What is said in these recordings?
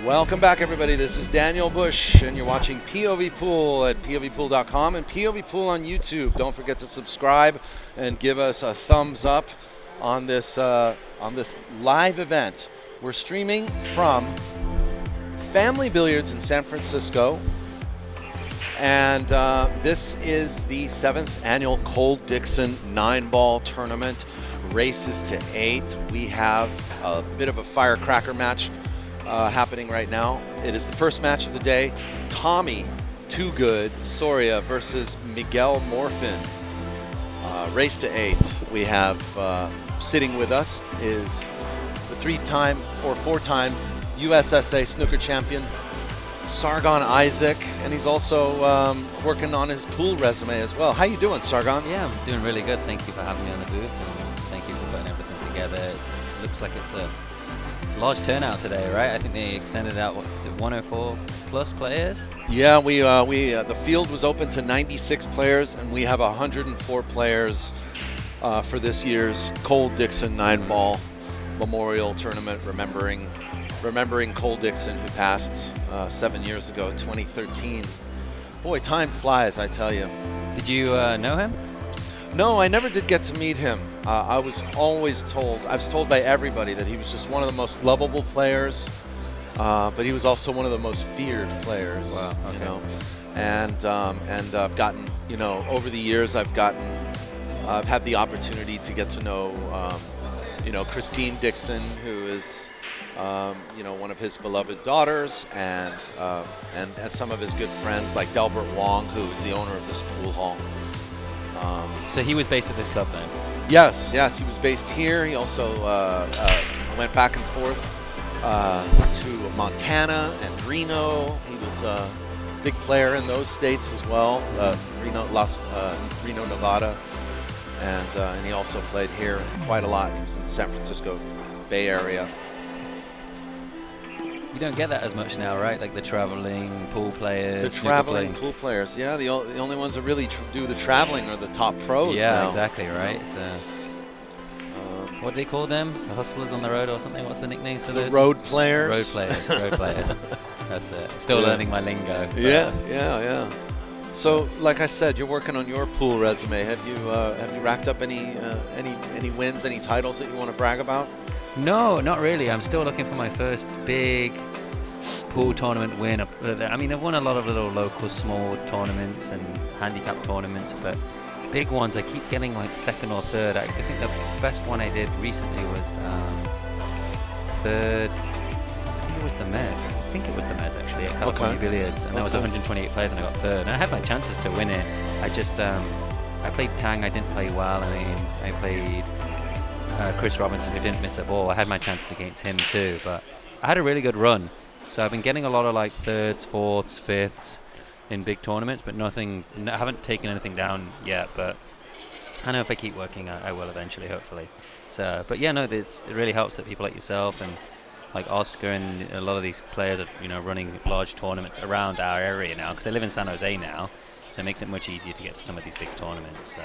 Welcome back, everybody. This is Daniel Bush, and you're watching POV Pool at povpool.com and POV Pool on YouTube. Don't forget to subscribe and give us a thumbs up on this live event. We're streaming from Family Billiards in San Francisco, and this is the 7th annual Cole Dixon 9-ball tournament. Races to 8. We have a bit of a firecracker match happening right now. It is the first match of the day. Tommy Too Good Soria versus Miguel Morfin. Race to 8. We have sitting with us is the 3-time or 4-time USSA snooker champion Sargon Isaac, and he's also working on his pool resume as well. How you doing, Sargon? Yeah, I'm doing really good. Thank you for having me on the booth, and thank you for putting everything together. It looks like it's a large turnout today, right? I think they extended out, 104 plus players? Yeah, we the field was open to 96 players, and we have 104 players for this year's Cole Dixon 9-ball Memorial Tournament, remembering Cole Dixon, who passed 7 years ago, 2013. Boy, time flies, I tell you. Did you know him? No, I never did get to meet him. I was told by everybody that he was just one of the most lovable players, but he was also one of the most feared players. Wow, okay. You know, and I've gotten, over the years, I've had the opportunity to get to know, Christine Dixon, who is, one of his beloved daughters, and some of his good friends like Delbert Wong, who's the owner of this pool hall. So he was based at this club then? Yes, he was based here. He also went back and forth to Montana and Reno. He was a big player in those states as well, Reno, Nevada, and he also played here quite a lot. He was in the San Francisco Bay Area. You don't get that as much now, right? Like the traveling pool players. The traveling pool players, yeah. The only ones that really do the traveling are the top pros. Yeah, now. exactly, right. So, what do they call them? The hustlers on the road or something? What's the nicknames for those? Road players. Road players. That's it. Still learning my lingo. Yeah. So, like I said, you're working on your pool resume. Have you racked up any wins, any titles that you want to brag about? No, not really. I'm still looking for my first big pool tournament win. I mean, I've won a lot of little local small tournaments and handicap tournaments, but big ones I keep getting like second or third. I think the best one I did recently was third. I think it was the Mez actually at California Billiards, and there was 128 players and I got third. And I had my chances to win it. I just I played Tang. I didn't play well. I mean, I played Chris Robinson, who didn't miss a ball. I had my chances against him too, but I had a really good run. So I've been getting a lot of like thirds, fourths, fifths in big tournaments, but I haven't taken anything down yet, but I know if I keep working, I will eventually, hopefully. So, but yeah, no, it really helps that people like yourself and like Oscar and a lot of these players are, running large tournaments around our area now, because I live in San Jose now, so it makes it much easier to get to some of these big tournaments. So.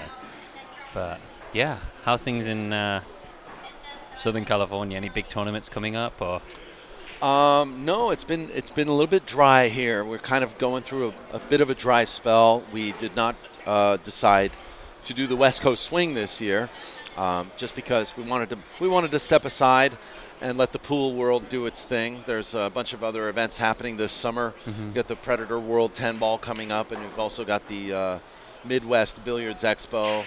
But yeah, how's things in Southern California? Any big tournaments coming up, or? No, it's been a little bit dry here. We're kind of going through a bit of a dry spell. We did not decide to do the West Coast Swing this year, just because we wanted to step aside and let the pool world do its thing. There's a bunch of other events happening this summer. We've got the Predator World 10-ball coming up, and we've also got the Midwest Billiards Expo.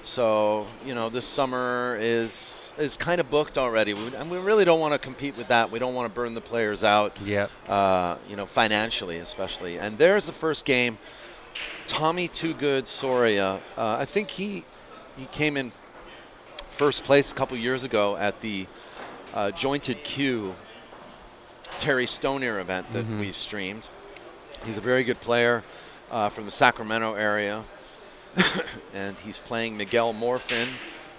So, this summer is kind of booked already. And we really don't want to compete with that. We don't want to burn the players out, financially especially. And there's the first game. Tommy Too Good Soria. I think he came in first place a couple years ago at the Jointed Q Terry Stonier event that we streamed. He's a very good player from the Sacramento area. And he's playing Miguel Morfin.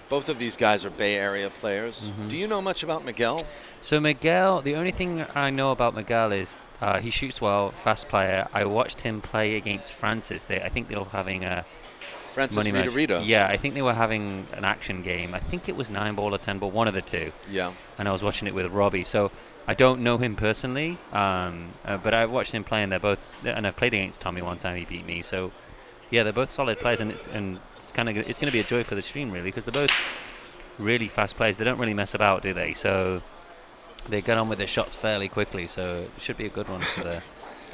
Both of these guys are Bay Area players. Do you know much about Miguel? So Miguel, the only thing I know about Miguel is he shoots well, fast player. I watched him play against Francis. I think they were having a Francis money match. Rita. Yeah, I think they were having an action game. I think it was 9-ball or 10-ball, one of the two. Yeah. And I was watching it with Robbie. So I don't know him personally, but I've watched him play, and they're both. And I've played against Tommy one time. He beat me. So yeah, they're both solid players, and it's kind of it's going to be a joy for the stream really, because they're both really fast players. They don't really mess about, do they? So they get on with their shots fairly quickly. So it should be a good one for the.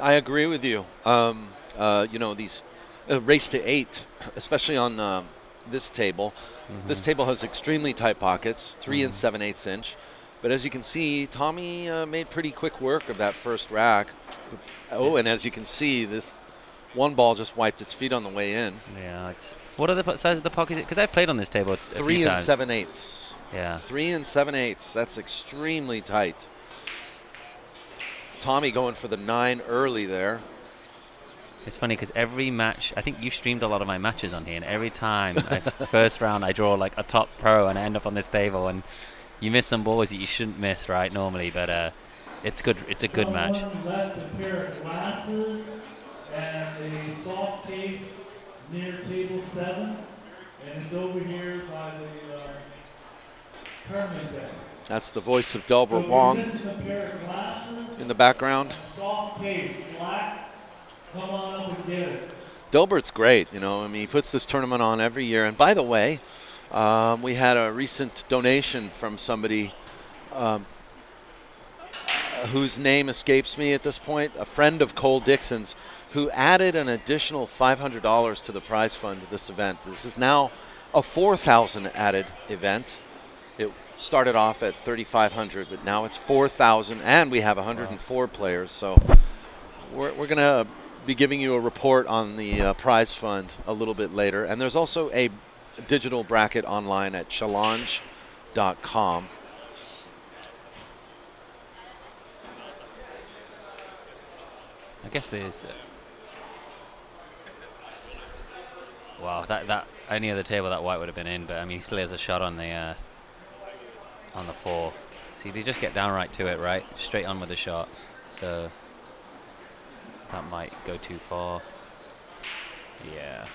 I agree with you. These race to 8, especially on this table. Mm-hmm. This table has extremely tight pockets, 3 and 7/8 inch. But as you can see, Tommy made pretty quick work of that first rack. Oh, and as you can see, this one ball just wiped its feet on the way in. Yeah. What are the size of the pockets? Because I've played on this table 3 and 7/8. Yeah. 3 and 7/8. That's extremely tight. Tommy going for the 9 early there. It's funny because every match, I think you streamed a lot of my matches on here, and every time, first round, I draw like a top pro and I end up on this table, and you miss some balls that you shouldn't miss, right, normally, but it's good. It's a good match. Left a pair of glasses and a soft case near table 7, and it's over here by the tournament deck. That's the voice of Delbert Wong in the background. Soft case, black. Come on up and get it. Delbert's great, he puts this tournament on every year. And by the way, we had a recent donation from somebody whose name escapes me at this point, a friend of Cole Dixon's, who added an additional $500 to the prize fund of this event. This is now a $4,000 added event. It started off at $3,500, but now it's $4,000, and we have 104 players. So we're going to be giving you a report on the prize fund a little bit later. And there's also a digital bracket online at challenge.com. I guess there's. Wow, that any other table that white would have been in, but I mean he still has a shot on the 4. See, they just get down right to it, right? Straight on with the shot. So that might go too far. Yeah.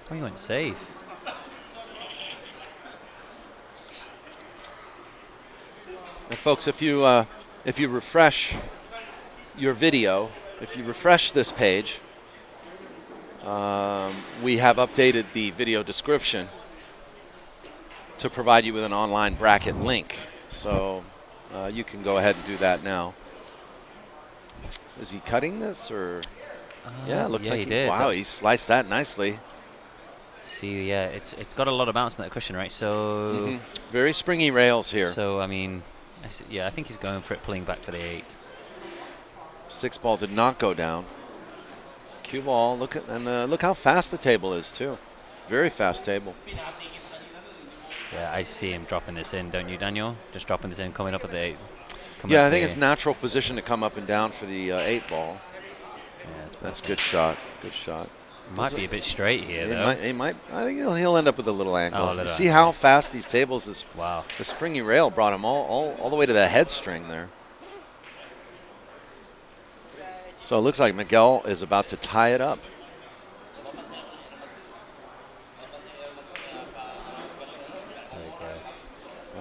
Oh, he went safe. And folks, if you refresh your video, if you refresh this page, we have updated the video description to provide you with an online bracket link. So you can go ahead and do that now. Is he cutting this or? Yeah, it looks like he did. Wow, he sliced that nicely. See, yeah, it's got a lot of bounce in that cushion, right? So very springy rails here. So I mean, I think he's going for it, pulling back for the 8. 6 ball did not go down. Cue ball, look how fast the table is too. Very fast table. Yeah, I see him dropping this in, don't you, Daniel? Just dropping this in, coming up at the 8. Yeah, I think it's natural position to come up and down for the 8 ball. Yeah, that's good shot. Good shot. Might be a bit straight here, though. He might. I think he'll end up with a little angle. Oh, you see how fast these tables is. Wow. The springy rail brought him all the way to the head string there. So it looks like Miguel is about to tie it up.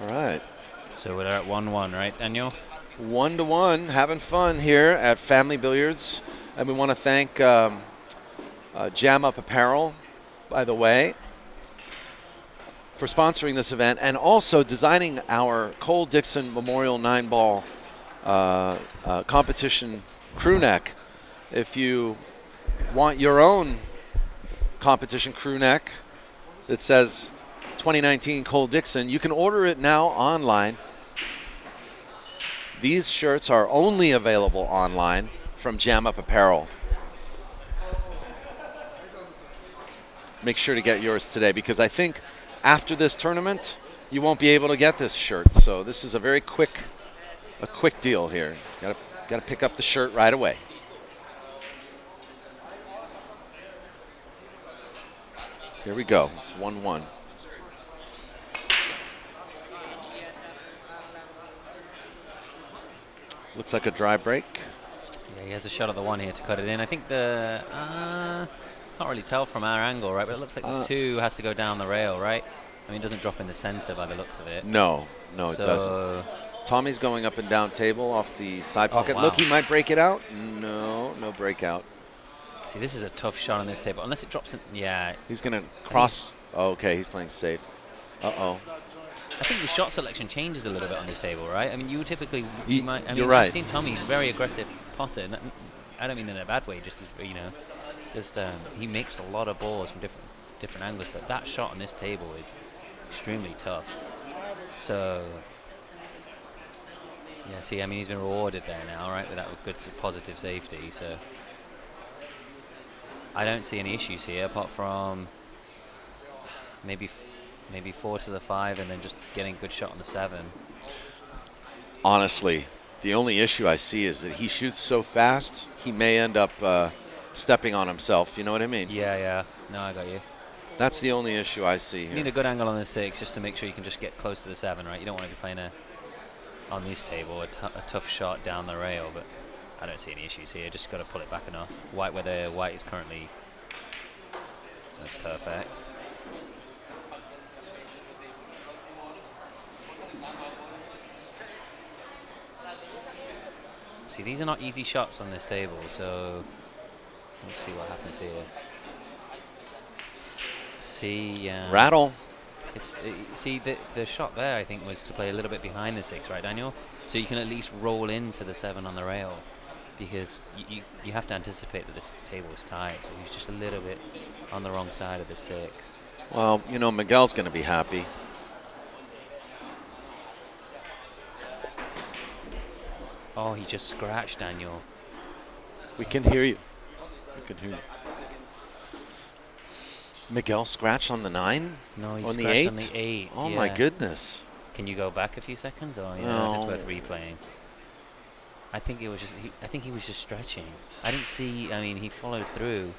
All right. So we're at 1-1, right, Daniel? 1-1, having fun here at Family Billiards. And we want to thank Jam Up Apparel, by the way, for sponsoring this event and also designing our Cole Dixon Memorial 9-ball competition crew neck. If you want your own competition crew neck that says 2019 Cole Dixon, you can order it now online. These shirts are only available online from Jam Up Apparel. Make sure to get yours today, because I think after this tournament you won't be able to get this shirt. So this is a very quick deal here. Got to pick up the shirt right away. Here we go. It's 1-1. Looks like a dry break. Yeah, he has a shot at the 1 here to cut it in. I think the can't really tell from our angle, right? But it looks like the 2 has to go down the rail, right? I mean, it doesn't drop in the center by the looks of it. No, it doesn't. Tommy's going up and down table off the side pocket. wow. Look, he might break it out. No breakout. See, this is a tough shot on this table. Unless it drops in. Yeah. He's going to cross. Oh, okay, he's playing safe. Uh-oh. I think the shot selection changes a little bit on this table, right? I mean, you typically. You're I've right. seen Tommy, he's a very aggressive potter. I don't mean in a bad way, just, he makes a lot of balls from different angles. But that shot on this table is extremely tough. So. Yeah, see, I mean, he's been rewarded there now, right, with that good positive safety. So I don't see any issues here, apart from maybe 4 to the 5, and then just getting a good shot on the 7. Honestly, the only issue I see is that he shoots so fast, he may end up stepping on himself. You know what I mean? Yeah. No, I got you. That's the only issue I see You here. need a good angle on the 6 just to make sure you can just get close to the 7, right? You don't want to be playing on this table a tough shot down the rail, but I don't see any issues here. Just got to pull it back enough. Where the white is currently, that's perfect. See, these are not easy shots on this table, so let's see what happens here. See, Rattle. See, the shot there, I think, was to play a little bit behind the 6, right, Daniel? So you can at least roll into the 7 on the rail, because you have to anticipate that this table is tight, so he's just a little bit on the wrong side of the 6. Well, Miguel's going to be happy. Oh, he just scratched, Daniel. We can hear you. We can hear you. Miguel scratched on the 9? No, he on scratched the 8? on the 8. Oh, yeah. my goodness. Can you go back a few seconds? Or No. if it's worth replaying. I think he was just stretching. I didn't see. I mean, he followed through.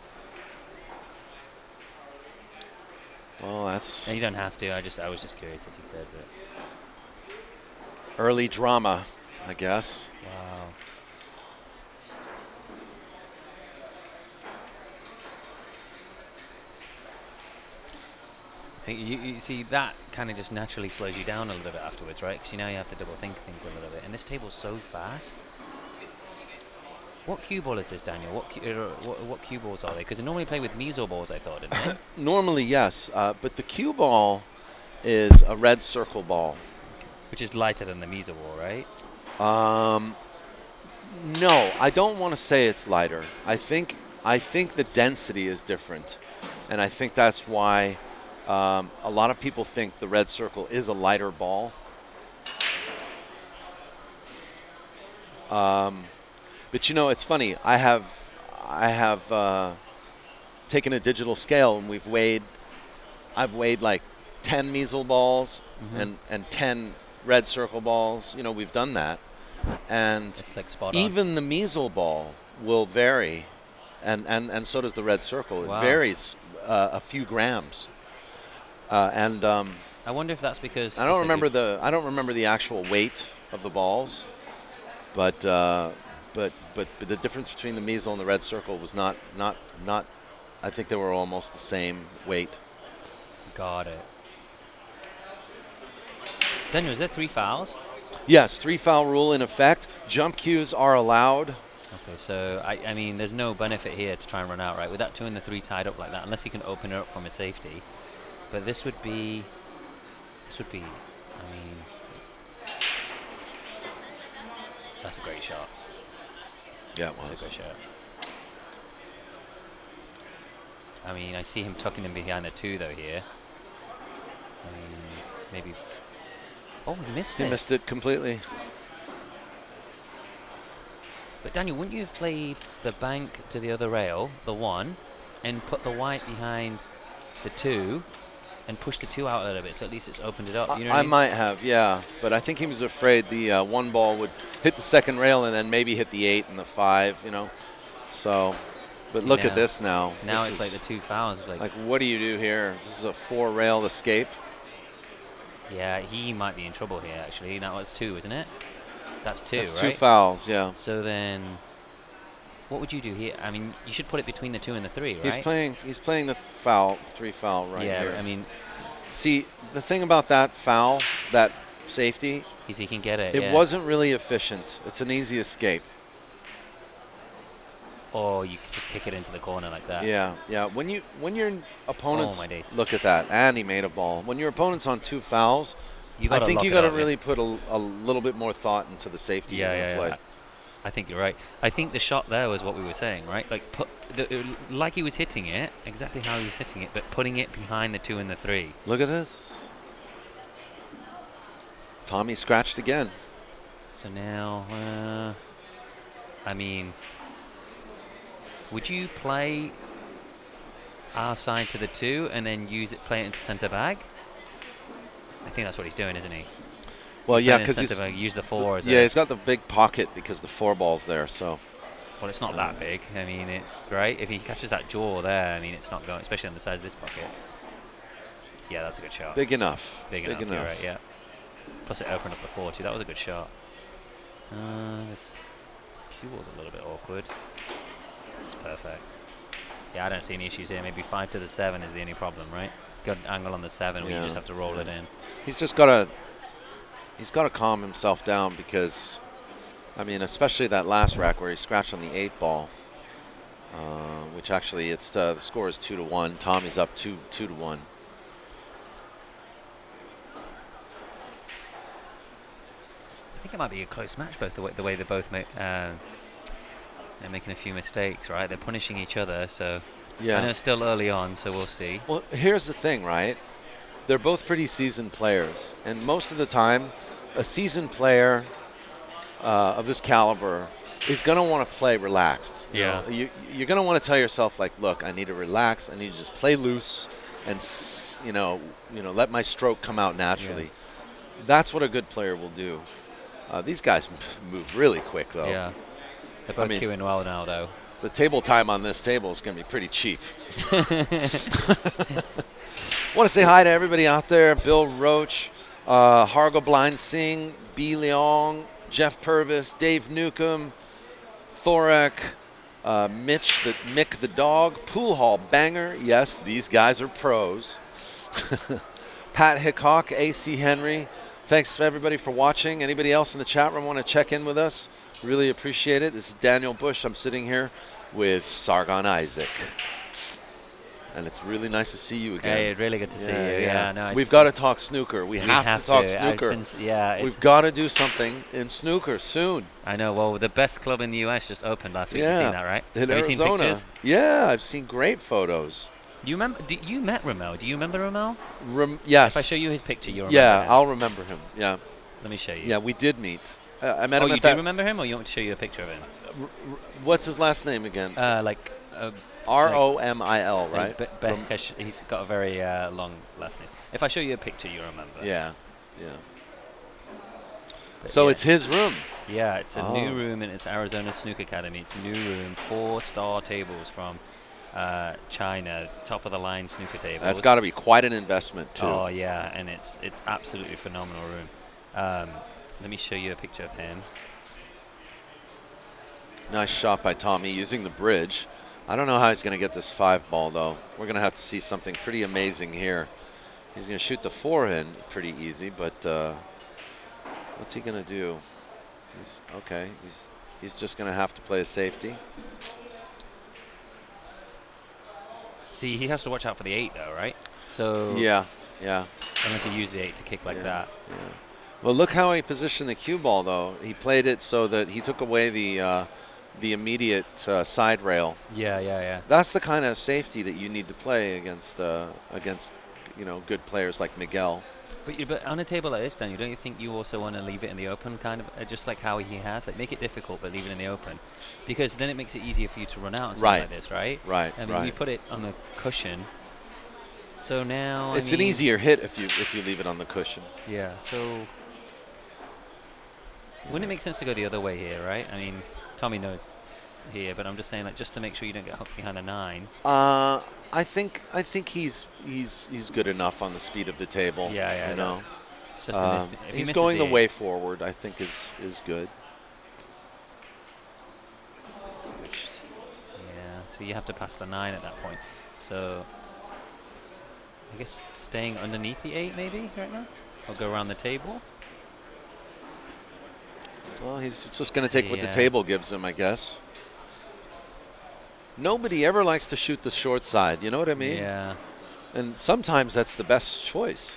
Well, that's And you don't have to. I was just curious if you could. But early drama, I guess. wow. I think you see that kind of just naturally slows you down a little bit afterwards, right? Because you have to double think things a little bit. And this table's so fast. What cue ball is this, Daniel? What cue balls are they? Because they normally play with meso balls, I thought, didn't they? Normally, yes, but the cue ball is a red circle ball. Which is lighter than the meso ball, right? No, I don't want to say it's lighter. I think the density is different, and I think that's why a lot of people think the red circle is a lighter ball. But it's funny. I have taken a digital scale, and I've weighed like 10 measle balls and 10 red circle balls. We've done that, and It's like spot on. even the measle ball will vary, and so does the red circle. Wow. It varies a few grams, and I wonder if that's because I don't remember the actual weight of the balls, but the difference between the measle and the red circle was not. I think they were almost the same weight. Got it. Daniel, is there 3 fouls? Yes, 3-foul rule in effect. Jump cues are allowed. Okay, so I mean, there's no benefit here to try and run out, right? With that 2 and the 3 tied up like that, unless he can open it up from a safety. But this would be. I mean, that's a great shot. Yeah, it That's a was. great shot. I mean, I see him tucking him behind the 2 though here. I mean, maybe. Oh, he missed He it. missed it completely. But Daniel, wouldn't you have played the bank to the other rail, the 1, and put the white behind the 2, and push the 2 out a little bit, so at least it's opened it up? You know what I I mean? might have, yeah, but I think he was afraid the 1 ball would hit the second rail and then maybe hit the 8 and the 5, So, but See, look now- at this now. Now This it's like the 2 fouls. like, what do you do here? This is a 4-rail escape. Yeah, he might be in trouble here, actually. Now it's 2, isn't it? That's 2, That's right? 2 fouls, yeah. So then, what would you do here? I mean, you should put it between the 2 and the 3, right? He's playing the 3 foul right yeah, here. I mean, See, the thing about that foul, that safety, is he can get it. it wasn't really efficient. It's an easy escape. Or you could just kick it into the corner like that. Yeah, yeah. When your opponents, Oh, my days. look at that, and he made a ball. When your opponent's on 2 fouls, You I gotta think lock you it got to up, yeah. really put a little bit more thought into the safety you're going to play. I think you're right. I think the shot there was what we were saying, right? Like like he was hitting it, exactly how he was hitting it, but putting it behind the 2 and the 3. Look at this. Tommy scratched again. So now, I mean, would you play our side to the 2 and then play it into centre bag? I think that's what he's doing, isn't he? Well, yeah, Playing it because centre bag, use the 4 as he's got the big pocket because the 4 ball's there. So well, it's not that big. I mean, it's right. If he catches that jaw there, I mean, it's not going, especially on the side of this pocket. Yeah, that's a good shot. big enough. Big enough. You're right. Yeah. Plus, it opened up the 4 too. That was a good shot. Cue ball's a little bit awkward. It's perfect. Yeah, I don't see any issues here. Maybe 5 to the 7 is the only problem, right? Good angle on the 7 where you just have to roll it in. He's just got to calm himself down because, I mean, especially that last rack where he scratched on the 8 ball, which actually it's the score is 2-1. Tommy's up 2-1. I think it might be a close match, both the way they both they're making a few mistakes, right? They're punishing each other, so Yeah. I know it's still early on, so we'll see. Well, here's the thing, right? They're both pretty seasoned players, and most of the time, a seasoned player of this caliber is going to want to play relaxed. You know? You're going to want to tell yourself, like, look, I need to relax. I need to just play loose, and let my stroke come out naturally. Yeah. That's what a good player will do. These guys move really quick, though. Yeah, they're both queuing well now, though. The table time on this table is going to be pretty cheap. Want to say hi to everybody out there. Bill Roach, Hargo Blind Singh, B. Leong, Jeff Purvis, Dave Newcomb, Thorek, Mick the Dog, Pool Hall Banger. Yes, these guys are pros. Pat Hickok, A.C. Henry. Thanks, everybody, for watching. Anybody else in the chat room want to check in with us? Really appreciate it. This is Daniel Bush. I'm sitting here with Sargon Isaac. And it's really nice to see you again. Hey, really good to see you. Yeah, no, we've got to talk snooker. We have to talk snooker. We've got to do something in snooker soon. I know. Well, the best club in the U.S. just opened last week. Yeah. You've seen that, right? In Have Arizona. you seen pictures? Yeah, I've seen great photos. Do you remember? You met Ramel. Do you remember Ramel? Yes. If I show you his picture, you'll remember him. I'll remember him. Yeah. Let me show you. Yeah, we did meet. I met him you at that. do remember him, or you want me to show you a picture of him? What's his last name again? Romil, right? He's got a very long last name. If I show you a picture, you'll remember. Yeah. But so yeah. it's his room. Yeah, it's a new room in its Arizona Snooker Academy. It's a new room, 4-star tables from China, top of the line snooker tables. That's got to be quite an investment too. Oh yeah, and it's absolutely a phenomenal room. Let me show you a picture of him. Nice shot by Tommy using the bridge. I don't know how he's going to get this 5 ball though. We're going to have to see something pretty amazing here. He's going to shoot the 4 in pretty easy, but what's he going to do? He's just going to have to play a safety. See, he has to watch out for the 8 though, right? So yeah. Unless he used the 8 to kick like that. Yeah. Well, look how he positioned the cue ball though. He played it so that he took away the immediate side rail. Yeah. That's the kind of safety that you need to play against good players like Miguel. But on a table like this, Daniel, don't you think you also want to leave it in the open, kind of, just like how he has? Like, make it difficult, but leave it in the open, because then it makes it easier for you to run out and stuff like this, right? Right. I mean, you put it on the cushion, so now it's an easier hit if you leave it on the cushion. Yeah. So wouldn't it make sense to go the other way here, right? I mean, Tommy knows here, but I'm just saying, like, just to make sure you don't get hooked behind a 9. I think he's good enough on the speed of the table. Yeah. You know, It's just he's going the way forward. I think is good. so you have to pass the 9 at that point. So I guess staying underneath the 8 maybe right now. Or go around the table. Well, he's just going to take what the Yeah. table gives him, I guess. Nobody ever likes to shoot the short side. You know what I mean? Yeah. And sometimes that's the best choice.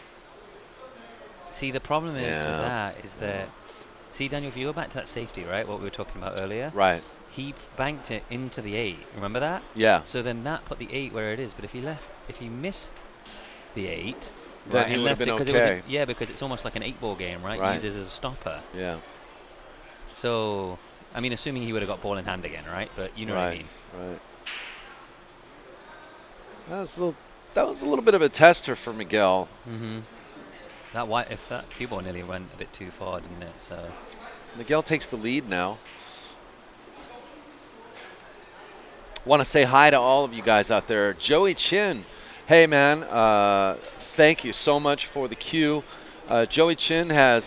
See, the problem is Yeah. with that is that, see, Daniel, if you go back to that safety, right, what we were talking about earlier, Right. he banked it into the 8. Remember that? Yeah. So then that put the 8 where it is. But if he missed the 8, Then right, he and would have left been it 'cause okay. it was because it's almost like an 8-ball game, right? Right. He uses it as a stopper. Yeah. So, I mean, assuming he would have got ball in hand again, right? But you know what I Right. mean. Right. That was a little bit of a tester for Miguel. Mm-hmm. If that cue ball nearly went a bit too far, didn't it? So Miguel takes the lead now. Want to say hi to all of you guys out there. Joey Chin, hey man, thank you so much for the cue. Joey Chin has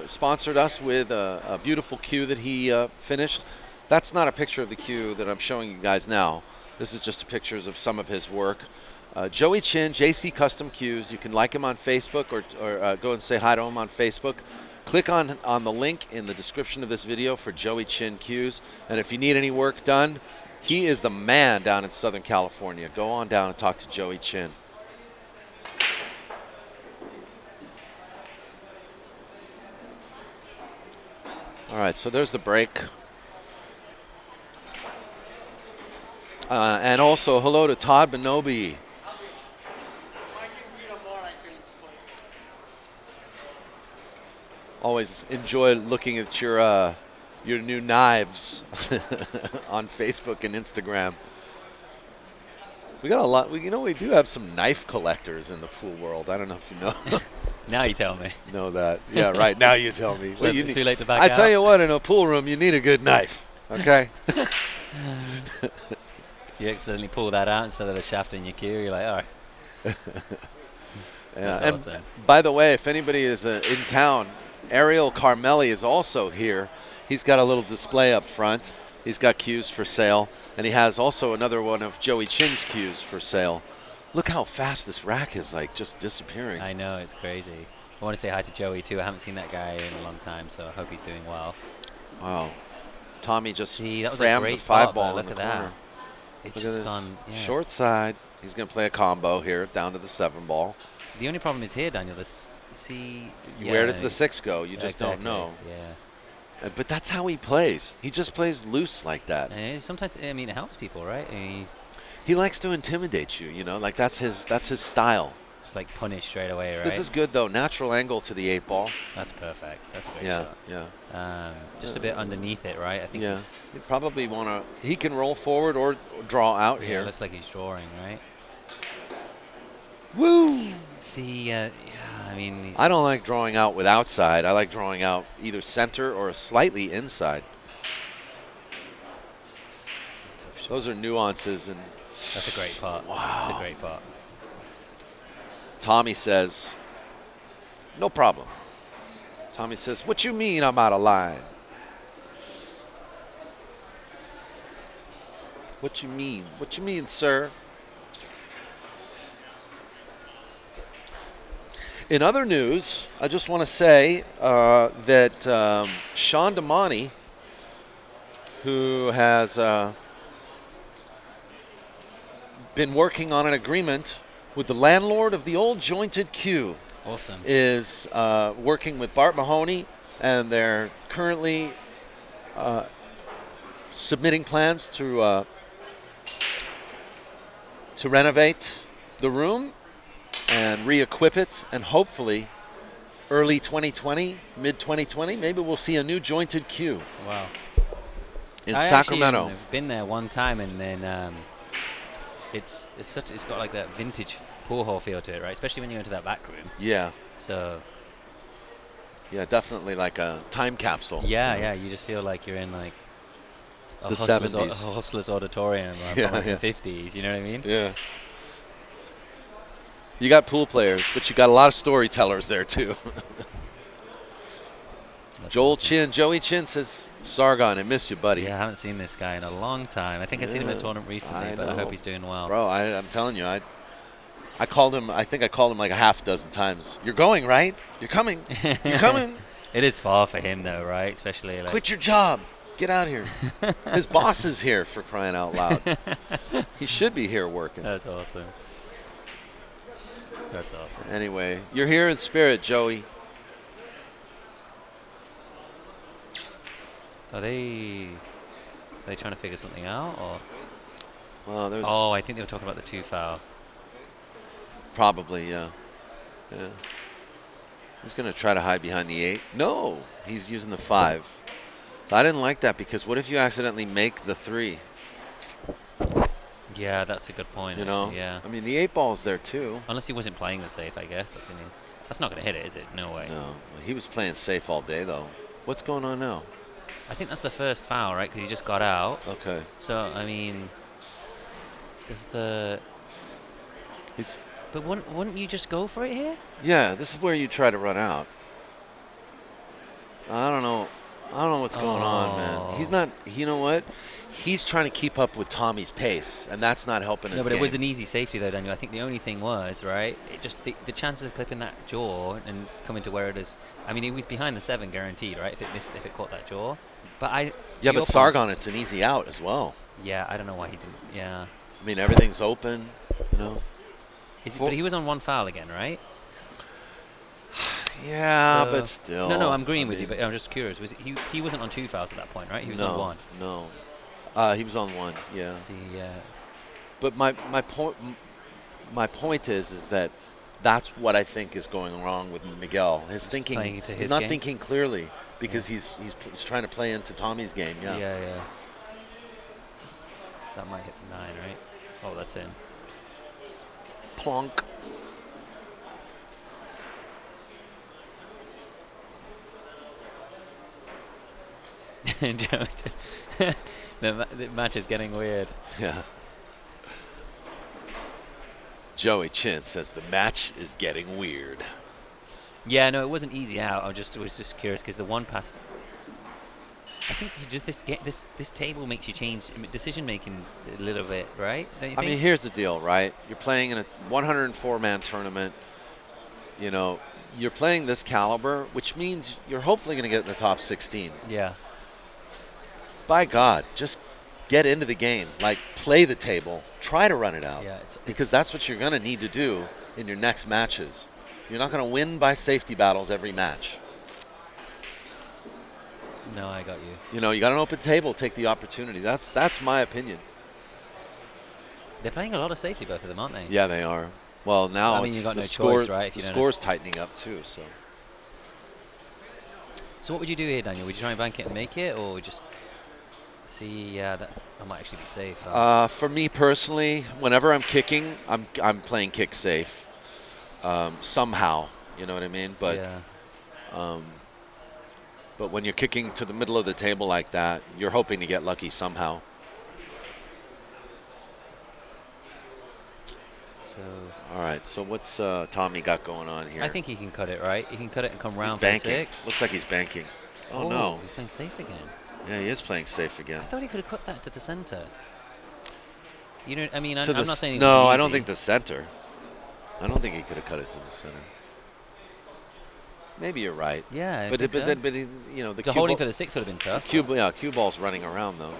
sponsored us with a beautiful cue that he finished. That's not a picture of the cue that I'm showing you guys now. This is just pictures of some of his work. Joey Chin, JC Custom Cues. You can like him on Facebook or go and say hi to him on Facebook. Click on the link in the description of this video for Joey Chin Cues. And if you need any work done, he is the man down in Southern California. Go on down and talk to Joey Chin. All right, so there's the break. And also, hello to Todd Benobi. Always enjoy looking at your new knives on Facebook and Instagram. We got a lot. We do have some knife collectors in the pool world. I don't know if you know now you tell me. know that. Yeah, right. Now you tell me. So you too late to back I out? tell you what, in a pool room, you need a good knife. Okay. You accidentally pull that out instead of the shaft in your cue. You're like, all right. Yeah. That's And awesome. by the way, if anybody is in town, Ariel Carmelli is also here. He's got a little display up front. He's got cues for sale, and he has also another one of Joey Chin's cues for sale. Look how fast this rack is just disappearing. I know, it's crazy. I want to say hi to Joey too. I haven't seen that guy in a long time, so I hope he's doing well. Wow. Tommy just See, that was a rammed the great 5 pop, ball look in the at that. corner. It's Look at just this. gone. Yeah, Short side. He's going to play a combo here down to the 7 ball. The only problem is here, Daniel. Where does the 6 go? You Yeah, just exactly. don't know. Yeah. But that's how he plays. He just plays loose like that. And sometimes, I mean, it helps people, right? I mean, He likes to intimidate you, like that's his style. it's like punish straight away, right? This is good though. Natural angle to the 8 ball. That's perfect. That's a great Yeah, shot. yeah. Just a bit underneath it, right? I think. Yeah. he's- You probably want to. He can roll forward or draw out Yeah, here. it looks like he's drawing, right? Woo! See, yeah, I mean, he's I don't like drawing out with outside. I like drawing out either center or slightly inside. it's a tough shot. Those are nuances. And That's a great part. Wow. That's a great part. Tommy says, no problem. Tommy says, what you mean I'm out of line? What you mean? What you mean, sir? In other news, I just want to say that Sean Damani, who has been working on an agreement with the landlord of the old Jointed Q, Awesome. is working with Bart Mahoney, and they're currently submitting plans to renovate the room and re-equip it, and hopefully early 2020, mid-2020, maybe we'll see a new Jointed Q Wow. in I Sacramento. have been there one time, and then it's got like that vintage pool hall feel to it, right? Especially when you go into that back room. Yeah, So yeah, definitely like a time capsule. yeah, you know? yeah, you just feel like you're in like a The hustler's, 70s. a hustler's auditorium Yeah, from like yeah. the 50s. You know what I mean? Yeah. You got pool players, but you got a lot of storytellers there too. That's Joel awesome. Chin, Joey Chin says, Sargon, I miss you, buddy. Yeah, I haven't seen this guy in a long time. I think I've seen him at a tournament recently, but I hope he's doing well. Bro, I'm telling you, I called him. I think I called him like a half dozen times. You're going, right? You're coming. You're coming. It is far for him, though, right? Especially like. Quit your job. Get out here. His boss is here, for crying out loud. He should be here working. That's awesome. That's awesome. Anyway, you're here in spirit, Joey. Are they trying to figure something out, or? Well, there's Oh, I think they were talking about the 2 foul. probably, yeah. He's going to try to hide behind the 8. No, he's using the 5. I didn't like that because what if you accidentally make the 3? Yeah, that's a good point. You know? actually, yeah. I mean, the 8 ball's there too. Unless he wasn't playing the safe, I guess. That's not going to hit it, is it? No way. No, he was playing safe all day though. What's going on now? I think that's the first foul, right? Because he just got out. Okay. So, I mean, does the... He's But wouldn't you just go for it here? Yeah, this is where you try to run out. I don't know what's going on, man. He's not. You know what? He's trying to keep up with Tommy's pace, and that's not helping his No, but game. it was an easy safety, though, Daniel. I think the only thing was, right, it just the chances of clipping that jaw and coming to where it is... I mean, he was behind the 7 guaranteed, right, if it caught that jaw. But Yeah, but Sargon, it's an easy out as well. Yeah, I don't know why he didn't. Yeah. I mean, everything's open, you know. But he was on 1 foul again, right? Yeah, So- but still. No, I'm agreeing with you, but I'm just curious. Was he wasn't on 2 fouls at that point, right? He was on 1. No. He was on 1. Yeah. See, yeah. But my point is that that's what I think is going wrong with Miguel. His thinking. playing into He's his not game? thinking clearly because he's trying to play into Tommy's game. Yeah. Yeah. That might hit the 9, right? Oh, that's in. Plonk. The match is getting weird. Yeah. Joey Chin says the match is getting weird. Yeah, no, it wasn't easy out. I was just curious because the 1 pass. I think this table makes you change decision making a little bit, right? Don't you I think? mean, here's the deal, right? You're playing in a 104-man tournament. You know, you're playing this caliber, which means you're hopefully going to get in the top 16. Yeah. By God, just get into the game. Like, play the table. Try to run it out. Yeah, because that's what you're going to need to do in your next matches. You're not going to win by safety battles every match. No, I got you. You know, you got an open table, take the opportunity. That's my opinion. They're playing a lot of safety, both of them, aren't they? Yeah, they are. Well, now I mean, it's you've got the no score, choice, right, if the you don't score's tightening up too. So what would you do here, Daniel? Would you try and bank it and make it, or just see? Yeah, that might actually be safe. For me personally, whenever I'm kicking, I'm playing kick safe. Somehow, you know what I mean. But yeah. but when you're kicking to the middle of the table like that, you're hoping to get lucky somehow. So All right. So what's Tommy got going on here? I think he can cut it, right? He can cut it and come he's round for banking. 6. Looks like he's banking. Oh no. He's playing safe again. Yeah, he is playing safe again. I thought he could have cut that to the center. You know, I mean, I'm To the not saying it no, was I don't easy. think the center. I don't think he could have cut it to the center. Maybe you're right. Yeah, But think so. you know the The cue holding ball, for the 6 would have been tough. cue ball's running around though.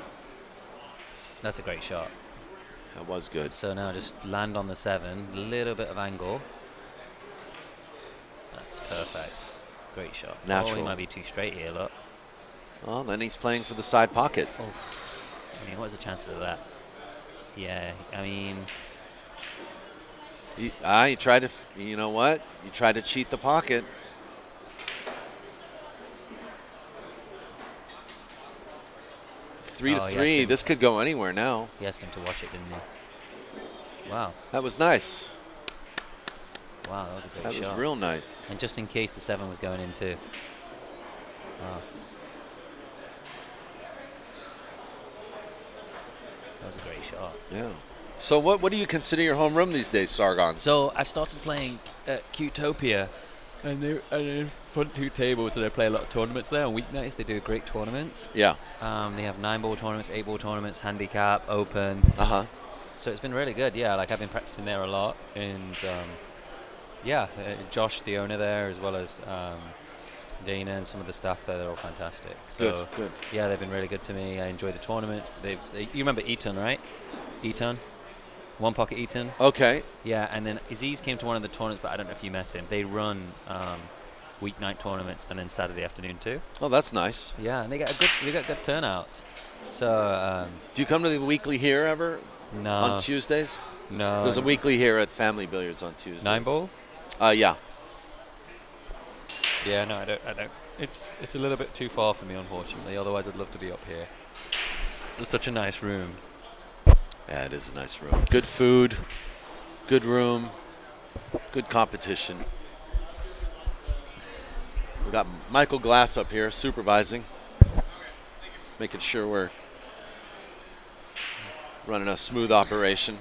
That's a great shot. That was good. So now just land on the 7, a little bit of angle. That's perfect. Great shot. Oh, Natural. he might be too straight here, look. Well, then he's playing for the side pocket. Oh, I mean, what's the chances of that? Yeah, I mean, You tried to, you know what? You tried to cheat the pocket. Three to yes, three. him. This could go anywhere now. he asked him to watch it, didn't he? Wow, That was nice. wow, that was a great That shot. was real nice. And just in case the 7 was going in too. Wow. That was a great shot. Yeah. So what do you consider your home run these days, Sargon? So I've started playing Qtopia, And they're front two tables, so they play a lot of tournaments there. On weeknights, they do great tournaments. Yeah. They have 9-ball tournaments, 8-ball tournaments, handicap, open. Uh-huh. So it's been really good. Yeah, like I've been practicing there a lot, and Josh, the owner there, as well as Dana and some of the staff there, they're all fantastic. So Good. yeah, they've been really good to me. I enjoy the tournaments. You remember Eton, right? Eton, One Pocket Eton. Okay. Yeah, and then Aziz came to one of the tournaments, but I don't know if you met him. They run weeknight tournaments and then Saturday afternoon too. Oh, that's nice. Yeah, and they got good turnouts. So Do you come to the weekly here ever? no, On Tuesdays? no. There's a weekly here at Family Billiards on Tuesdays. 9-ball. Yeah. Yeah, no, I don't. It's a little bit too far for me, unfortunately. Otherwise, I'd love to be up here. It's such a nice room. Yeah, it is a nice room. Good food, good room, good competition. We got Michael Glass up here supervising, making sure we're running a smooth operation.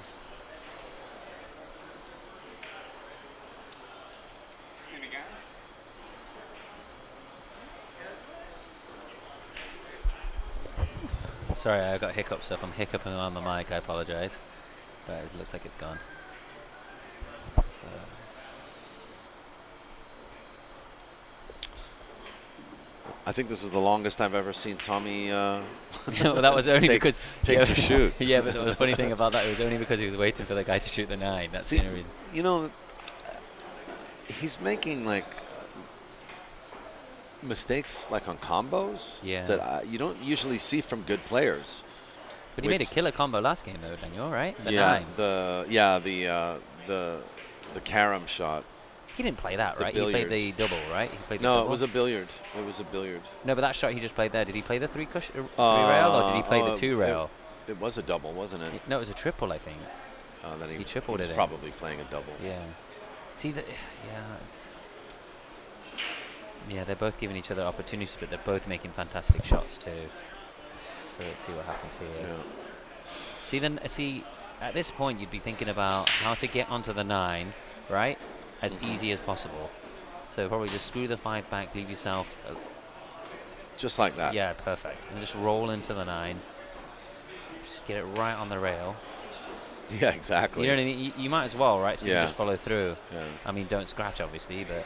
Sorry, I got hiccups, so if I'm hiccuping on the mic, I apologize. But it looks like it's gone. So. I think this is the longest I've ever seen Tommy Well, that was only take because to shoot. Yeah, but the funny thing about that, it was only because he was waiting for the guy to shoot the 9. That's See, the only reason. you know, he's making like mistakes like on combos Yeah. that you don't usually see from good players. But he made a killer combo last game, though, Daniel, right? The yeah, 9. the carom shot. He didn't play that, the right? He billiard. played the double, right? He played the No, double. it was a billiard. It was a billiard. No, but that shot he just played there, did he play the 3 rail, or did he play the 2 rail? It was a double, wasn't it? No, it was a triple, I think. Then he tripled he was it in. probably playing a double. Yeah. See that? Yeah, it's. Yeah, they're both giving each other opportunities, but they're both making fantastic shots too. So let's see what happens here. Yeah. See, at this point, you'd be thinking about how to get onto the 9, right? As easy as possible. So probably just screw the 5 back, leave yourself. Just like that. Yeah, perfect. And just roll into the 9. Just get it right on the rail. Yeah, exactly. You know what I mean? You might as well, right? So you Yeah. just follow through. Yeah. I mean, don't scratch, obviously, but.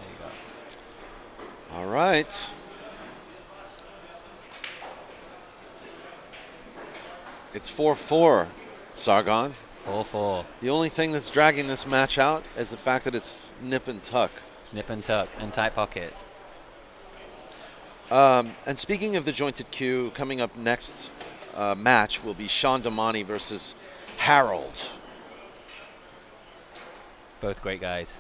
There you go. All right. It's 4-4, Sargon. 4-4. The only thing that's dragging this match out is the fact that it's nip and tuck. Nip and tuck and tight pockets. And speaking of the jointed cue, coming up next match will be Sean Damani versus Harold. Both great guys.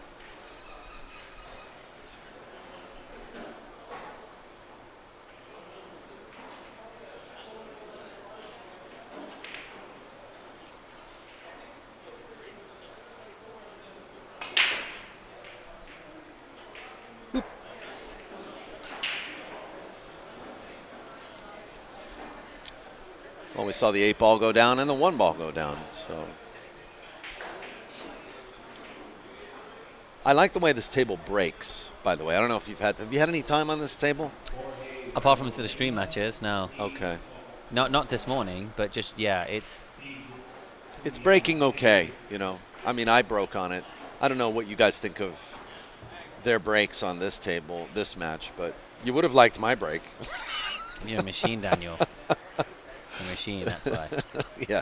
Well, we saw the 8 ball go down and the 1 ball go down. So I like the way this table breaks, by the way. I don't know if have you had any time on this table? Apart from to the stream matches, no. Okay. Not this morning, but just, yeah, it's breaking okay, you know. I mean, I broke on it. I don't know what you guys think of their breaks on this table, this match, but you would have liked my break. you're a machine, Daniel. A machine, that's why. Yeah,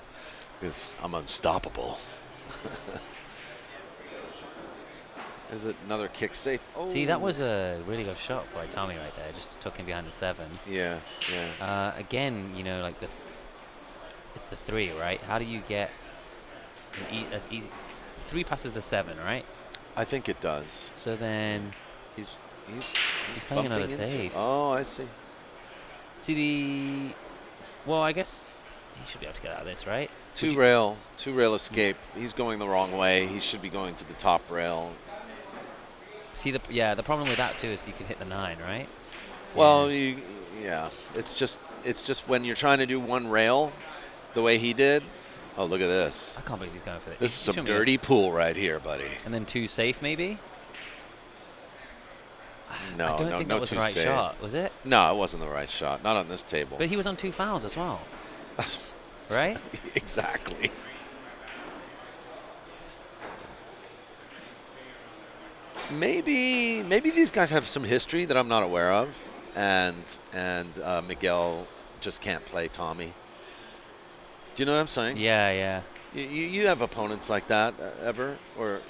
because I'm unstoppable. Is it another kick safe? Oh. See, that was a really good shot by Tommy right there, just tuck him behind the 7. Yeah, yeah. Again, you know, like it's the 3, right? How do you get as easy? 3 passes the 7, right? I think it does. So then He's playing another bumping into- save. Oh, I see. See well, I guess he should be able to get out of this, right? Two rail escape. He's going the wrong way. He should be going to the top rail. See the problem with that too is you can hit the 9, right? Well, yeah. It's just when you're trying to do 1 rail, the way he did, Oh, look at this. I can't believe he's going for it. This is He some shouldn't be- dirty pool right here, buddy. And then 2 safe, maybe? No, I don't no, think no that was the too right safe. shot, was it? No, it wasn't the right shot. Not on this table. But he was on 2 fouls as well, right? Exactly. Maybe these guys have some history that I'm not aware of, and Miguel just can't play Tommy. Do you know what I'm saying? Yeah, yeah. You have opponents like that ever, or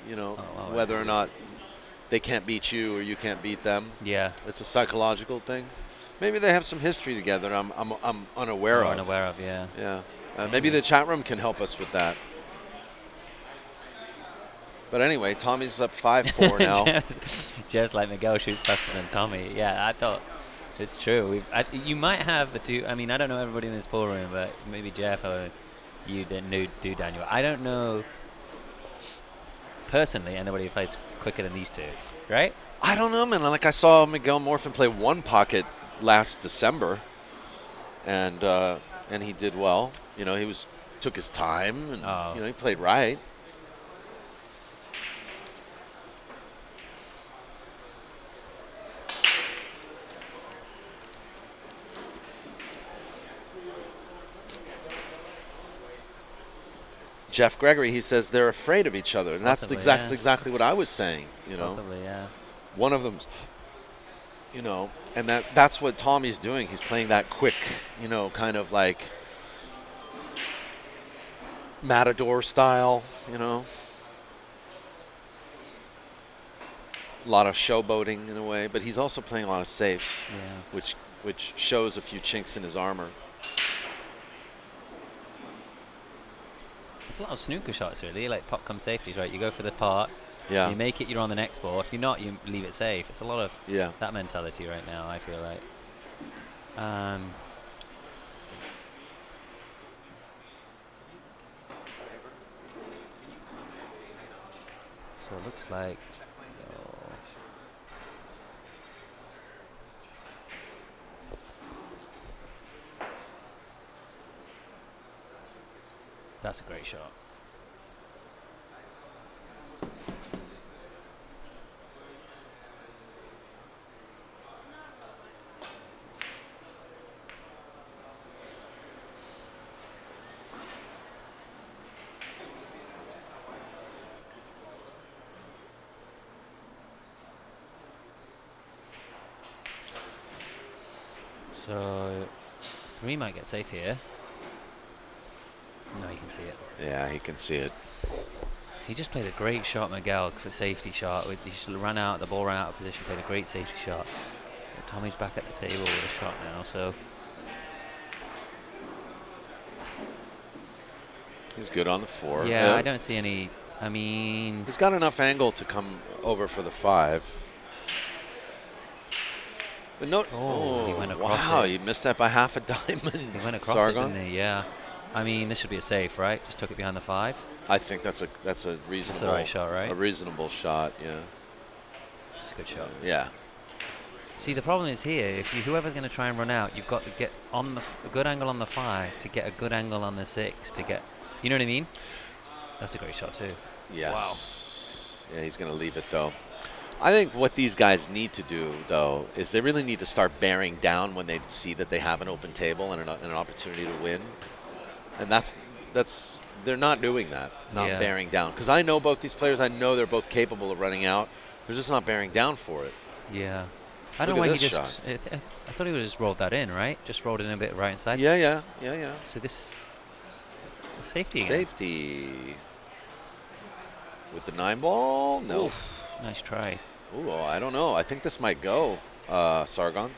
well, whether or not they can't beat you or you can't beat them. Yeah. It's a psychological thing. Maybe they have some history together. I'm unaware of. Unaware of, yeah. Yeah. Maybe the chat room can help us with that. But anyway, Tommy's up 5-4 now. just like Miguel shoots faster than Tommy. Yeah, I thought it's true. You might have the two. I mean, I don't know everybody in this pool room, but maybe Jeff or you do Daniel. I don't know personally anybody who plays quicker than these two, right? I don't know, man. Like I saw Miguel Morfin play one pocket last December, and he did well. He took his time, and he played right. Jeff Gregory, he says they're afraid of each other, and that's exactly what I was saying. Possibly, yeah. One of them's, and that's what Tommy's doing. He's playing that quick, kind of like Matador style, A lot of showboating in a way, but he's also playing a lot of safes, which shows a few chinks in his armor. It's a lot of snooker shots, really, like pop come safeties, right? You go for the pot, yeah. You make it, you're on the next ball. If you're not, you leave it safe. It's a lot of that mentality right now, I feel like. So it looks like... That's a great shot. So 3 might get safe here. No, you can see it. Yeah, he can see it. He just played a great shot, Miguel, for safety shot. He just ran out, the ball ran out of position, played a great safety shot. But Tommy's back at the table with a shot now, so... He's good on the 4. Yeah, I don't see any... I mean... He's got enough angle to come over for the 5. But no... he went across wow, it. he missed that by half a diamond. He went across Sargon. it, didn't he? Yeah. I mean, this should be a safe, right? Just took it behind the 5. I think that's a reasonable... That's the right shot, right? A reasonable shot, yeah. It's a good shot. Yeah. See, the problem is here, if whoever's going to try and run out, you've got to get on a good angle on the 5 to get a good angle on the 6 to get... You know what I mean? That's a great shot, too. Yes. Wow. Yeah, he's going to leave it, though. I think what these guys need to do, though, is they really need to start bearing down when they see that they have an open table and an opportunity to win. And that's they're not doing that, bearing down. Because I know both these players. I know they're both capable of running out. They're just not bearing down for it. Yeah. I don't know why he just... I thought he would have just rolled that in, right? Just rolled it in a bit right inside. Yeah. So this... Safety again. Safety. With the 9 ball? No. Oof, nice try. Ooh, I don't know. I think this might go, Sargon.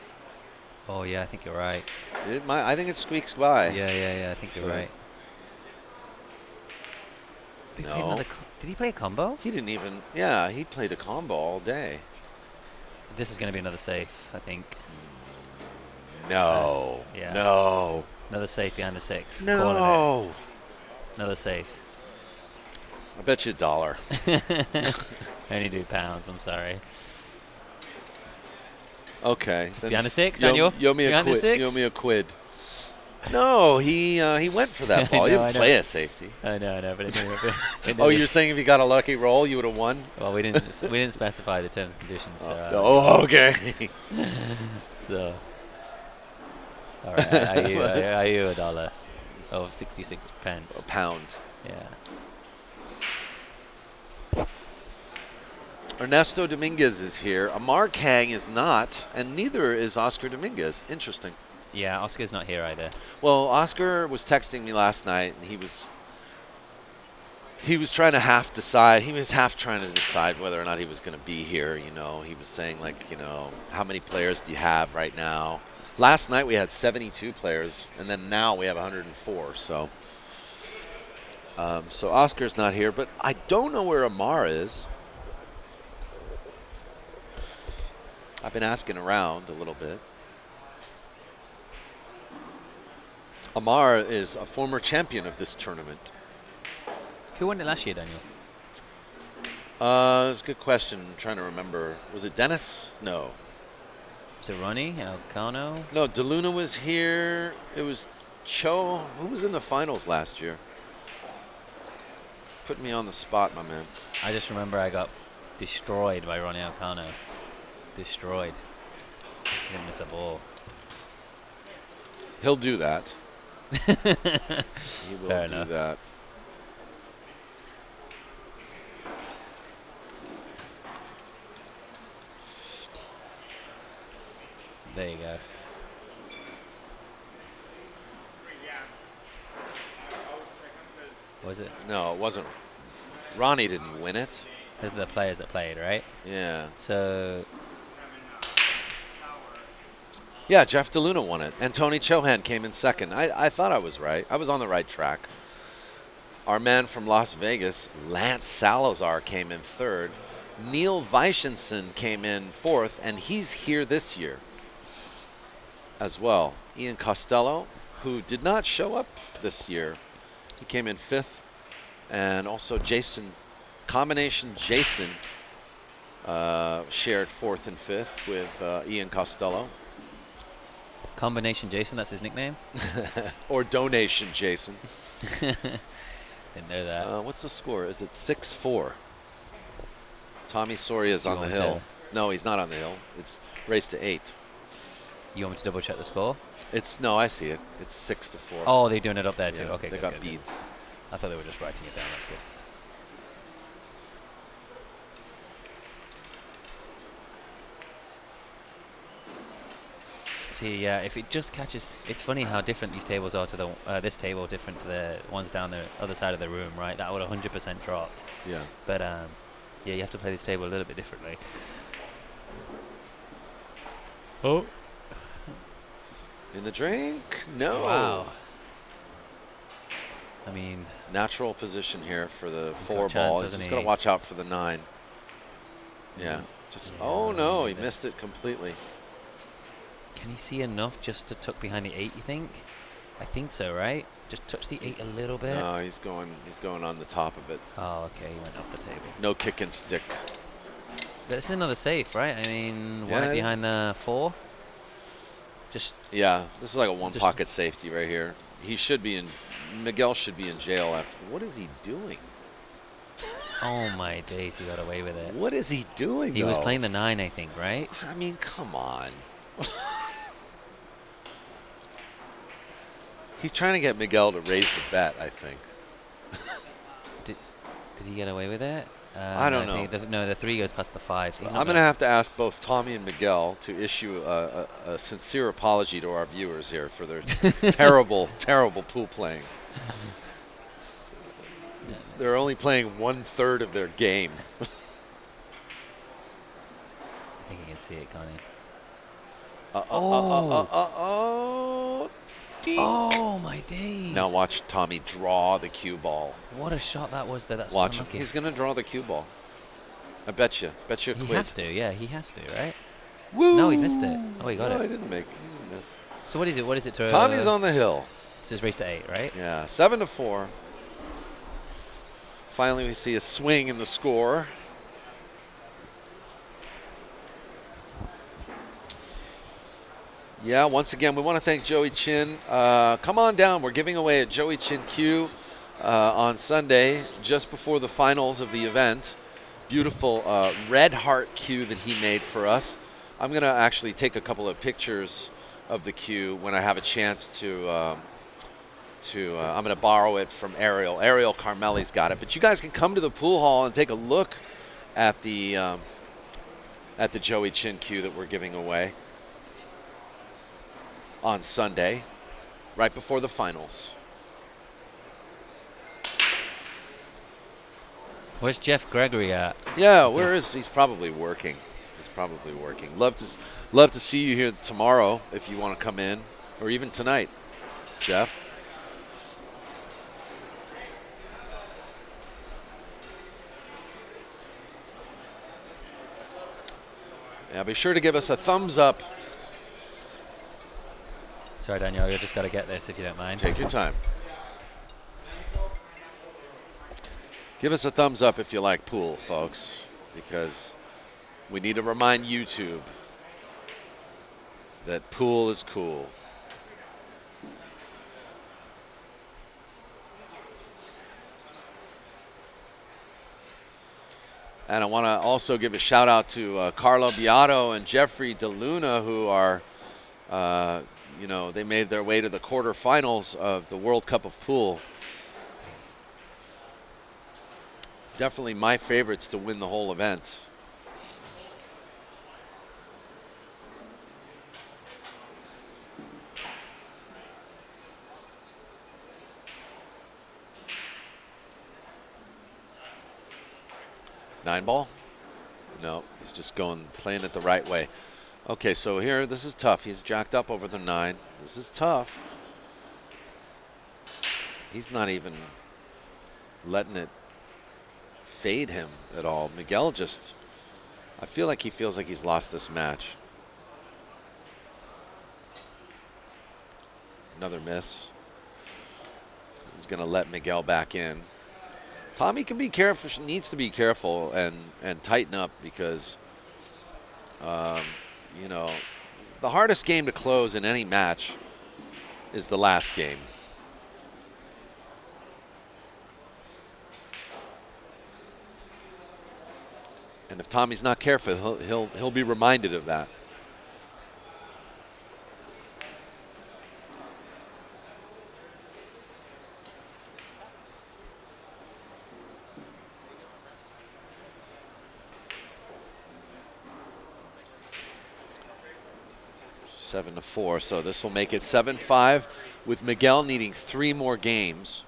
Oh, yeah, I think you're right. It might. I think it squeaks by. Yeah, I think you're right. No. Did he play a combo? He didn't even... Yeah, he played a combo all day. This is going to be another safe, I think. No. Yeah. No. Another safe behind the 6. No. Another safe. I bet you $1. I only do pounds, I'm sorry. Okay. Behind the 6, Daniel? Yo me a Behind the quid. 6? Yo me a quid. No, he went for that ball. He know, didn't play a safety. I know, but Oh, you're saying if he got a lucky roll, you would have won? well, we didn't specify the terms and conditions. So, Oh, okay. so all right, I owe $1 of 66 A pence. pound. Yeah. Ernesto Dominguez is here. Amar Kang is not, and neither is Oscar Dominguez. Interesting. Yeah, Oscar's not here either. Well, Oscar was texting me last night, and he was trying to half decide. He was half trying to decide whether or not he was going to be here. You know, he was saying like, you know, how many players do you have right now? Last night we had 72 players, and then now we have 104. So Oscar's not here, but I don't know where Amar is. I've been asking around a little bit. Amar is a former champion of this tournament. Who won it last year, Daniel? It's a good question. I'm trying to remember. Was it Dennis? No. Was it Ronnie Alcano? No, DeLuna was here. It was Cho. Who was in the finals last year? Put me on the spot, my man. I just remember I got destroyed by Ronnie Alcano. Destroyed. Didn't miss a ball. He'll do that. He will Fair do enough. that. There you go. Was it? No, it wasn't. Ronnie didn't win it. Those are the players that played, right? Yeah. So, Yeah, Jeff DeLuna won it. And Tony Chohan came in second. I thought I was right. I was on the right track. Our man from Las Vegas, Lance Salazar, came in third. Neil Weishenson came in fourth, and he's here this year as well. Ian Costello, who did not show up this year, he came in fifth. And also Jason, combination Jason, shared fourth and fifth with Ian Costello. combination Jason, that's his nickname? Or donation Jason. Didn't know that. What's the score? Is it 6-4? Tommy Soria's Do you on the want me hill. to- No, he's not on the hill. It's race to 8. You want me to double check the score? No, I see it. It's 6-4. Oh, they're doing it up there too. Yeah, Okay, they good, got good, good. beads. I thought they were just writing it down. That's good. See, yeah, if it just catches, it's funny how different these tables are to the this table, different to the ones down the other side of the room, right? That would 100% dropped. Yeah. But yeah, you have to play this table a little bit differently. Oh, In the drink? No. wow. I mean, Natural position here for the He's 4 got chance, ball. He's hasn't just he? got to watch out for the 9. Yeah. Just. Yeah, Oh no, he made it. missed it completely. can he see enough just to tuck behind the 8, you think? I think so, right? Just touch the 8 a little bit. No, he's going on the top of it. Oh, okay, he went up the table. No kick and stick. But this is another safe, right? I mean, Yeah. one behind the 4. Just Yeah, this is like a one Just- pocket safety right here. He should be in. Miguel should be in jail after. What is he doing? oh my days, he got away with it. What is he doing? He was though? playing the 9, I think, right? I mean, come on. He's trying to get Miguel to raise the bet, I think. Did he get away with it? I don't think the 3 goes past the 5. So he's not I'm going to have to ask both Tommy and Miguel to issue a sincere apology to our viewers here for their terrible, terrible pool playing. They're only playing 1/3 of their game. I think you can see it, can't he? Dink. Oh my days! Now watch Tommy draw the cue ball. What a shot that was there. That's Watch so him. unlucky. He's going to draw the cue ball. I bet you. Bet you a He quid. has to, yeah, he has to, right? Woo! No, he's missed it. Oh, he got no, it. I didn't make. He didn't miss. So what is it? What is it to? Tommy's on the hill. So it's race to 8, right? Yeah, 7-4. Finally, we see a swing in the score. Yeah, once again, we want to thank Joey Chin. Come on down. We're giving away a Joey Chin cue on Sunday, just before the finals of the event. Beautiful red heart cue that he made for us. I'm going to actually take a couple of pictures of the cue when I have a chance to. I'm going to borrow it from Ariel. Ariel Carmelli's got it. But you guys can come to the pool hall and take a look at the Joey Chin cue that we're giving away on Sunday, right before the finals. Where's Jeff Gregory at? Yeah, where is he's probably working. He's probably working. Love to see you here tomorrow if you want to come in, or even tonight, Jeff. Yeah, be sure to give us a thumbs up. Sorry, Daniel, you just got to get this if you don't mind. Take your time. Give us a thumbs up if you like pool, folks, because we need to remind YouTube that pool is cool. And I want to also give a shout out to Carlo Beato and Jeffrey DeLuna, who are, they made their way to the quarterfinals of the World Cup of Pool. Definitely my favorites to win the whole event. Nine ball? No, he's just playing it the right way. Okay, so here, this is tough. He's jacked up over the 9. This is tough. He's not even letting it fade him at all. Miguel I feel like he feels like he's lost this match. Another miss. He's going to let Miguel back in. Tommy can be careful, needs to be careful and tighten up because, the hardest game to close in any match is the last game. And if Tommy's not careful, he'll be reminded of that. Seven to 4, so this will make it 7-5 with Miguel needing 3 more games.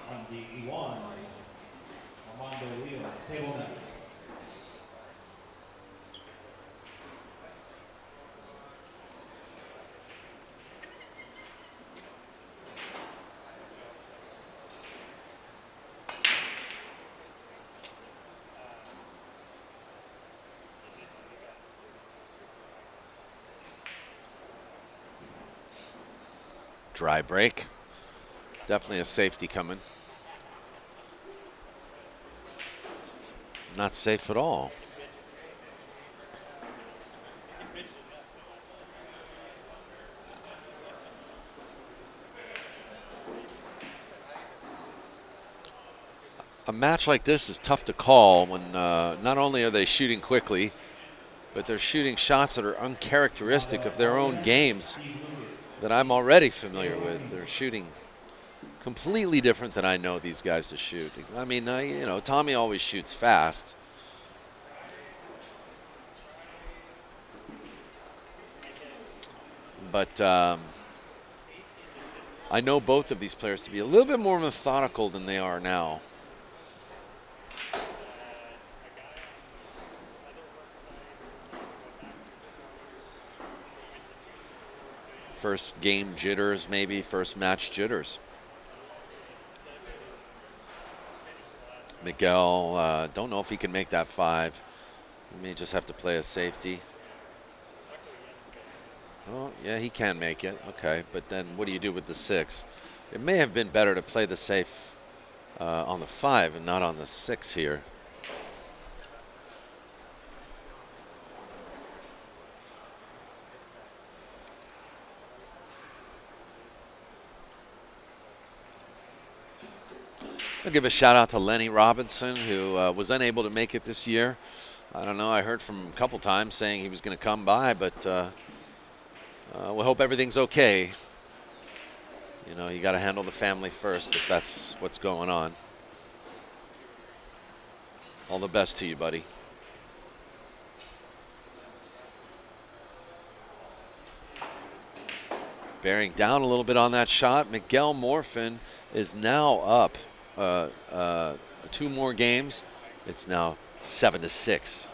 On the E1, Armando Leo, table 9. Dry break. Definitely a safety coming. Not safe at all. A match like this is tough to call when not only are they shooting quickly, but they're shooting shots that are uncharacteristic of their own games that I'm already familiar with. They're shooting completely different than I know these guys to shoot. I mean, Tommy always shoots fast. But I know both of these players to be a little bit more methodical than they are now. First game jitters, maybe first match jitters. Miguel, don't know if he can make that 5. He may just have to play a safety. Oh, yeah, he can make it. Okay, but then what do you do with the 6? It may have been better to play the safe on the 5 and not on the 6 here. I'll give a shout out to Lenny Robinson, who was unable to make it this year. I don't know, I heard from him a couple times saying he was going to come by, but we hope everything's okay. You know, you got to handle the family first if that's what's going on. All the best to you, buddy. Bearing down a little bit on that shot. Miguel Morfin is now up 2 more games. It's now 7-6.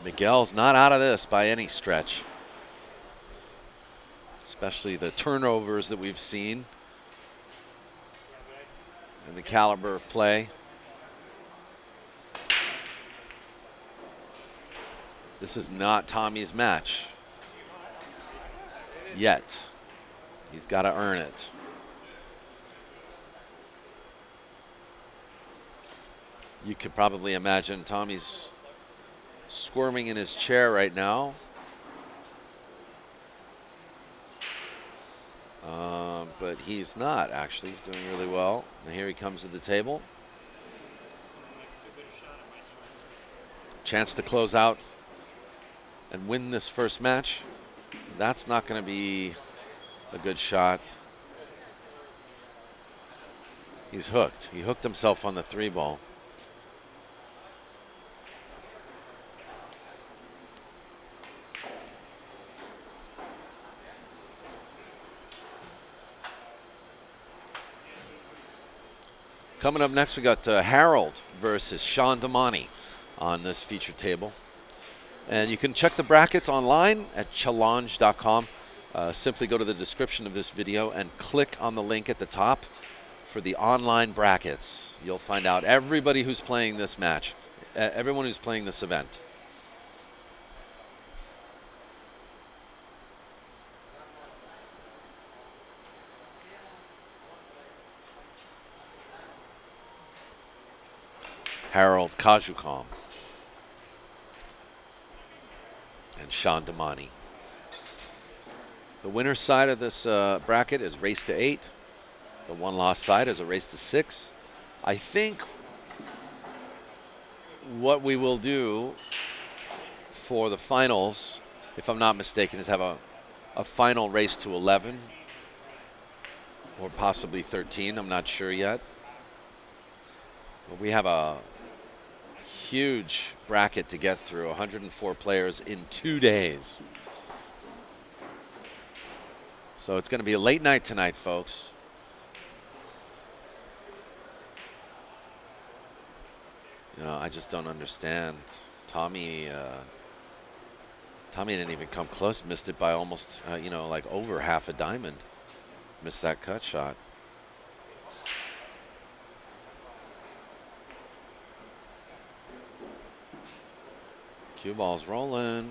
Miguel's not out of this by any stretch, especially the turnovers that we've seen and the caliber of play. This is not Tommy's match yet. He's got to earn it. You could probably imagine Tommy's squirming in his chair right now. But he's not, actually. He's doing really well. And here he comes to the table. Chance to close out and win this first match. That's not going to be a good shot. He's hooked. He hooked himself on the 3 ball. Coming up next, we got Harold versus Sean Damani on this feature table. And you can check the brackets online at challenge.com. Simply go to the description of this video and click on the link at the top for the online brackets. You'll find out everybody who's playing this match, everyone who's playing this event. Harold Kajukam and Sean Damani. The winner's side of this bracket is race to 8. The one-loss side is a race to 6. I think what we will do for the finals, if I'm not mistaken, is have a final race to 11 or possibly 13. I'm not sure yet. But we have a huge bracket to get through, 104 players in 2 days. So it's going to be a late night tonight, folks. You know, I just don't understand. Tommy didn't even come close. Missed it by almost, like over half a diamond. Missed that cut shot. Cue ball's rolling.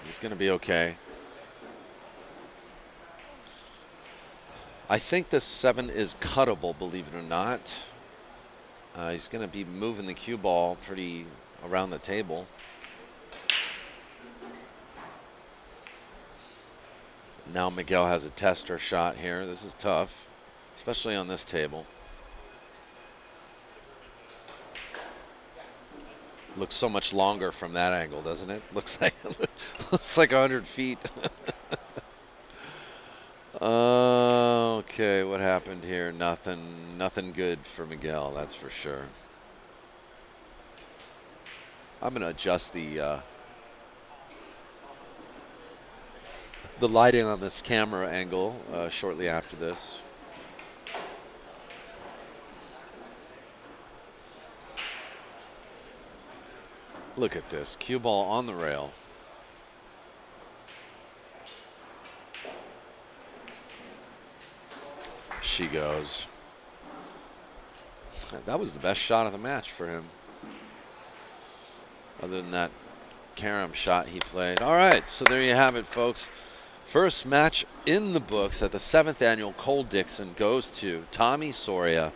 He's going to be okay. I think this 7 is cuttable, believe it or not. He's going to be moving the cue ball pretty around the table. Now Miguel has a tester shot here. This is tough, especially on this table. Looks so much longer from that angle, doesn't it? Looks like 100 feet. Okay, what happened here? Nothing good for Miguel, that's for sure. I'm going to adjust the the lighting on this camera angle shortly after this. Look at this, cue ball on the rail. She goes. That was the best shot of the match for him. Other than that carom shot he played. All right, so there you have it, folks. First match in the books at the 7th annual Cole Dixon goes to Tommy Soria.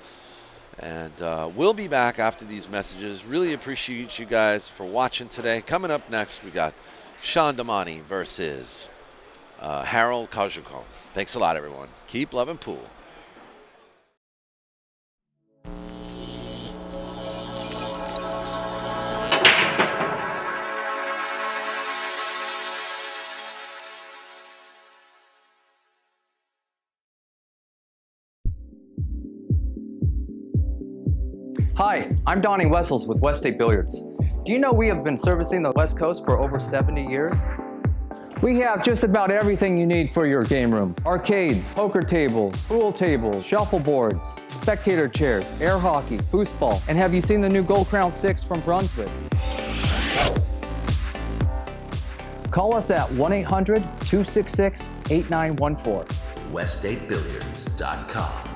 And we'll be back after these messages. Really appreciate you guys for watching today. Coming up next, we got Sean Damani versus Harold Kajukon. Thanks a lot, everyone. Keep loving pool. Hi, I'm Donnie Wessels with West State Billiards. Do you know we have been servicing the West Coast for over 70 years? We have just about everything you need for your game room. Arcades, poker tables, pool tables, shuffleboards, spectator chairs, air hockey, foosball, and have you seen the new Gold Crown 6 from Brunswick? Call us at 1-800-266-8914. WestStateBilliards.com.